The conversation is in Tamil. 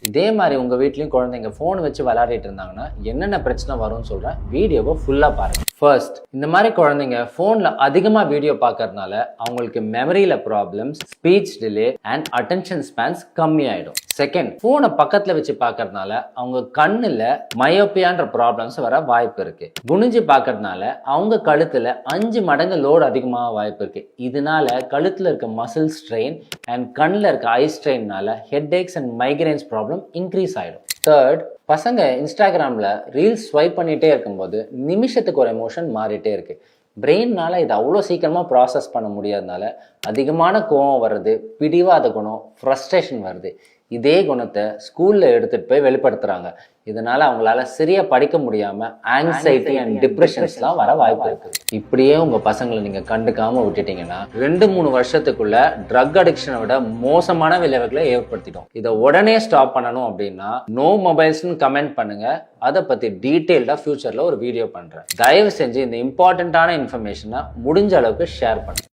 இதே மாதிரி உங்க வீட்லயும் குழந்தைங்க போன் வச்சு விளையாடிட்டு இருந்தாங்கன்னா என்னென்ன பிரச்சனை வரும்னு சொல்றேன். வீடியோவை ஃபுல்லா பாருங்க. ஃபர்ஸ்ட், இந்த மாதிரி குழந்தைங்க போன்ல அதிகமா வீடியோ பார்க்கறதுனால அவங்களுக்கு மெமரியில problems, speech delay and attention spans கம்மி ஆயிடும். செகண்ட், போனை பக்கத்துல வச்சு பார்க்கறதுனால அவங்க கண்ணுல மயோப்பியான்ற ப்ராப்ளம்ஸ் வர வாய்ப்பு இருக்கு. குனிஞ்சு பார்க்கறதுனால அவங்க கழுத்துல 5 மடங்கு லோடு அதிகமாக வாய்ப்பு இருக்கு. இதனால கழுத்துல இருக்க மசில் ஸ்ட்ரெயின் அண்ட் கண்ணில் இருக்க ஐ ஸ்ட்ரெயின்னால headaches and migraines problem increase ஆயிடும். தேர்ட், பசங்க இன்ஸ்டாகிராம்ல ரீல்ஸ் ஸ்வைப் பண்ணிட்டே இருக்கும்போது நிமிஷத்துக்கு ஒரு எமோஷன் மாறிட்டே இருக்கு. பிரெயின்னால இதை அவ்வளோ சீக்கிரமாக ப்ராசஸ் பண்ண முடியாதனால அதிகமான கோவம் வருது, பிடிவாத குணம், ஃப்ரஸ்ட்ரேஷன் வருது. இதே குணத்தை ஸ்கூல்ல எடுத்துட்டு போய் வெளிப்படுத்துறாங்க. இதனால அவங்களால சரியா படிக்க முடியாம ஆங்ஸைட்டி அண்ட் டிப்ரெஷன்ஸ்லாம் வர வாய்ப்பு இருக்கு. இப்படியே உங்க பசங்களை நீங்க கண்டுக்காம விட்டுட்டீங்கன்னா 2-3 வருஷத்துக்குள்ள ட்ரக் அடிக்ஷனை விட மோசமான விளைவுகளை ஏற்படுத்திடும். இதை உடனே ஸ்டாப் பண்ணணும் அப்படின்னா நோ மொபைல்ஸ்னு கமெண்ட் பண்ணுங்க. அதை பத்தி டீட்டெயில்டா ஃபியூச்சர்ல ஒரு வீடியோ பண்றேன். தயவு செஞ்சு இந்த இம்பார்ட்டன்டான இன்ஃபர்மேஷனை முடிஞ்ச அளவுக்கு ஷேர் பண்ணுங்க.